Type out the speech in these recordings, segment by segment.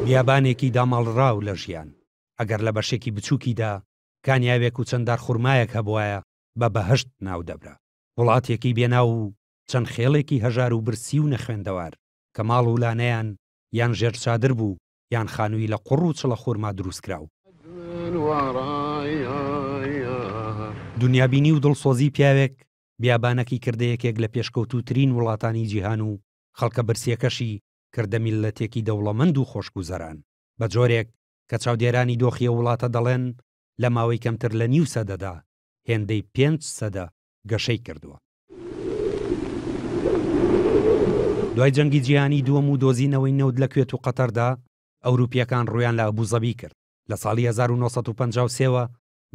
بیابانێکی دامەڵڕاو لە ژیان ئەگەر لە بەشێکی بچووکیدا کانیاوێک و چەنددار خوورمایەک هەبوایە بە بەهشت ناو دەبرا. وڵاتێکی بێناو و چەند خێڵێکی هەژار و برسی و نەخوێندەوار کە ماڵ و لانەیان یان ژێر چادر بوو یان خانووی لە قوڕ و چڵە خۆرما دروستکراو. دنیابینی و دڵسۆزی پیاوێک بیابانەکی کردەیەکێک لە پێشکەوتووترین وڵاتانی جیهان و خەڵکە برسیەکەشی کردە میلەتێکی دەوڵەمەند و خۆشگوزەران بە جۆرێک کە چاودێرانی دۆخیە وڵاتە دەڵێن لە ماوەی کەمتر لە نیو سەدەدا هێندەی 5 سەدە گەشەی کردووە. دوای جەنگی جیهانی دووەم و دۆزینەوەی نەود لە کوێت و قەتەردا ئەوروپیەکان ڕویان لە ئەبوزەبی کرد. لە ساڵی 1953ەوە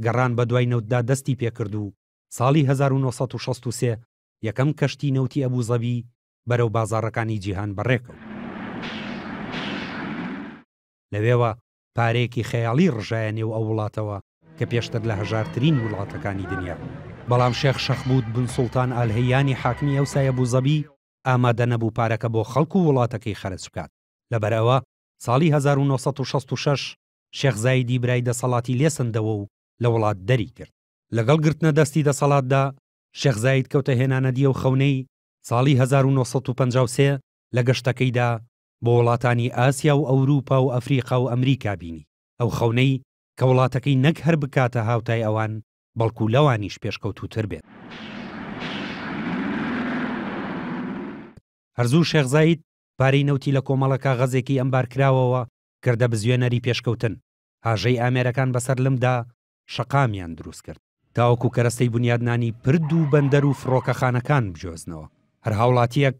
گەڕان بە دوای نەوتدا دەستی پێکرد و ساڵی 1963 یەکەم کەشتی نەوتی ئەبوزەبی بەرەو بازاڕەکانی جیهان بەڕێکەوت. لەوێوە پارەیەکی خەیاڵی ڕژایە نێو ئەو وڵاتەوە کە پێشتر لە هەژارترین وڵاتەکانی دنیا. بەڵام شێخ شەخبوت بن سوڵتان ئالهەیانی حاکمی ئەوسای ئەبوزەبی ئامادە نەبوو پارەکە بۆ خەڵک و وڵاتەکەی خەرج بکات. لەبەرەوە ساڵی 1966 شێخ زایدی برای دەسەڵاتی لێسندەوە و لە وڵات دەری کرد. لەگەڵ گرتنە دەستی دەسەڵاتدا شێخ زاید کەوتە هێنانەدیە و خەونەی ساڵی 1953 لە گەشتەکەیدا بۆ وڵاتانی ئاسیا و ئەوروپا و ئەفریقا و ئەمریکا بینی. ئەو خەونەی کە وڵاتەکەی نەک هەر بکاتە هاوتای ئەوان بەڵکو لەوانیش پێشکەوتوتر بێت. هەرزوو شێخ زاید پارەی نەوتی لە کۆمەڵە کاغەزێکی ئەمبار کراوەوە کردە بزوێنەری پێشکەوتن. هاژەی ئامێرەکان بەسەر لەمدا شەقامیان دروست کرد تاوەکو کەرەستەی بنیادنانی پرد و بەندەر و فڕۆکەخانەکان بجۆزنەوە. هەر هاوڵاتیەک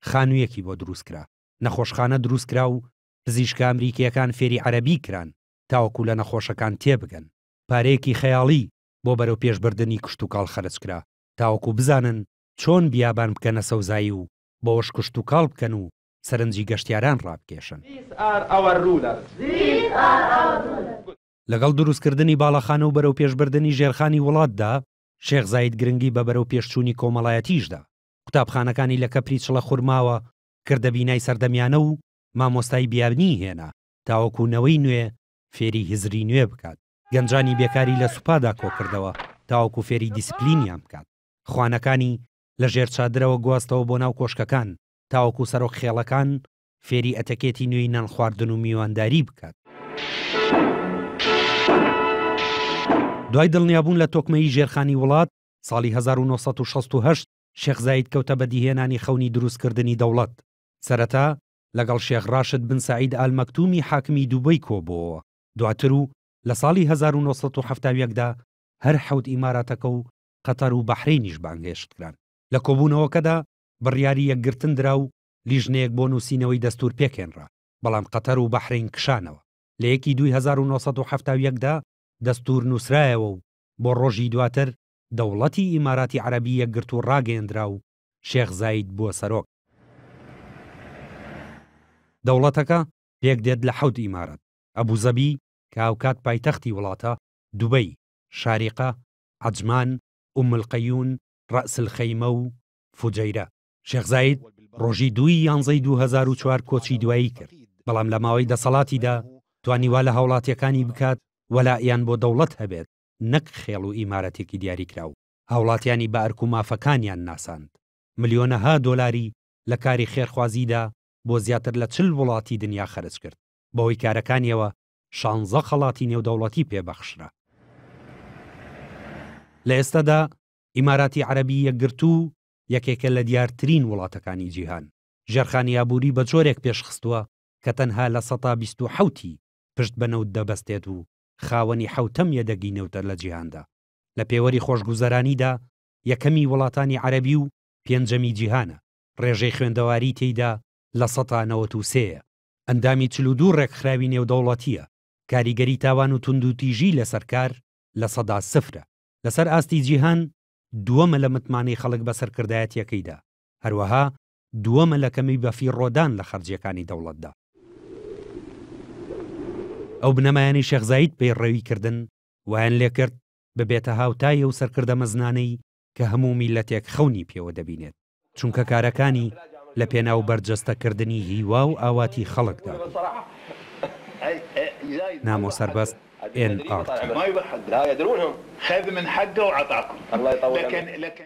خانوویەکی بۆ دروستکرا، نەخۆشخانە دروستکرا و پزیشکە ئەمریکیەکان فێری عەرەبی کران تاوەکو لە نەخۆشەکان تێبگەن. پارەیەکی خەیاڵی بۆ بەرەو پێشبردننی کشت و کاڵ خەرج کرا تاوەکو بزانن چۆن بیابان بکەنە سەوزایی و بۆش کشت و کاڵ بکەن و سەرنجی گەشتیاران ڕابکێشن. لەگەڵ دروستکردنی باڵەخانە و بەرەو پێشبردننی ژێرخانی وڵاتدا شێخ زاید گرنگی بە بەرەو پێشچوونی کۆمەڵایەتیشدا. قوتابخانەکانی لە کەپری چڵە خورماوە کردە بینای سەردەمیانە و مامۆستای بیابنی هێنا تاوەکوونەوەی نوێ فێری هزری نوێ بکات. گەنجانی بێکاری لە سوپادا کۆکردەوە تاوەکو فێری دیسپلینیان بکات. خوانەکانی لە ژێر چادرەوە گواستەوە بۆ ناو کۆشکەکان تاوەکو سەرۆک خێڵەکان فێری ئەتەکێتی نوێی نان خواردن و میوانداری بکات. دوای دڵنیابوون لە تۆکمەی ژێرخانی وڵات ساڵی 1968 شێخ زاید کەوتە بەدیهێنانی خەونی دروستکردنی دەوڵەت. سەرەتا لەگەڵ شێخ ڕاشد بن سەعید ئالمەکتومی حاکمی دووبەی کۆبووەوە. دواتر و لە ساڵی 1970دا هەر حەوت ئیماراتەکە و قەتەر و بەحرینیش بانگهێشت کران. لە کۆبوونەوەکەدا بڕیاری یەکگرتن درا و لیژنەیەک بۆ نووسینەوەی دەستور پێکێنرا، بەڵام قەتەر و بەحرین کشانەوە. لە 1 دوای 1970دا دەستور نووسرایەوە و بۆ ڕۆژی دواتر دەوڵەتی ئیماراتی عەرەبی یەکگرت و ڕاگەیەندرا و شێخ زاید بووە سەرۆک. دەوڵەتەکە پێک دێت لە 7 ئیمارەت: ئەبوزەبی کە ئاوکات پایتەختی وڵاتە، دووبەی، شاریقە، عەجمان، ئومڵقەیون، ڕەئسلخەیمە و فوجەیرە. شێخ زاید ڕۆژی 2 یانزەی 2004 کۆچی دوایی کرد، بەڵام لە ماوەی دەسەڵاتیدا توانیوا لە هاوڵاتیەکانی بکات وەلایەن بۆ دەوڵەت هەبێت نەک خێڵ و ئیمارەتێکی دیاریکراو. هاوڵاتیانی بە ئەرک و مافەکانیان ناساند. ملیۆنەها دۆلاری لە کاری خێرخوازیدا بۆ زیاتر لە 40 وڵاتی دنیا خەرج کرد. بەوەی کارەکانیەوە 16 خەڵاتی نێودەوڵەتی پێبەخشرا. لە ئێستادا ئیماراتی عەرەبی یەکگرتوو یەکێکە لە دیارترین وڵاتەکانی جیهان. ژێرخانی ئابووری بە جۆرێک پێشخستووە کە تەنها لە 127 پشت بەنەوت دەبەستێت و خاوەنی 7ەم یەدەگی نەوتە لە جیهاندا. لە پێوەری خۆشگوزەرانیدا یەکەمی وڵاتانی عەرەبی و 5ەمی جیهانە. ڕێژەی خوێندەواری تێیدا لە 193. ئەندامی 42 ڕێکخراوی نێودەوڵەتیە. کاریگەری تاوان و توندوتیژی لەسەر کار لە 100%. لەسەر ئاستی جیهان دووەمە لە متمانەی خەڵک بەسەرکردایەتیەکەیدا. هەروەها دووەمە لە کەمی بەفی ڕۆدان لە خەرجیەکانی دەوڵەتدا. ئەو بنەمایانی شێخ زاید پێڕێویکردن وایان لێ کرد ببێتە هاوتایە و سەرکردە مەزنانەی کە هەموو میلەتێک خەونی پێوە دەبینێت، چونکە کارەکانی لە پێناو بەرجەستەکردنی هیوا و ئاواتی خەڵکدا. نامۆ سەربەست NRT. ما يبغى حق، لا يدرونهم، خذ من حقه وعطاكم. الله يطول. لكن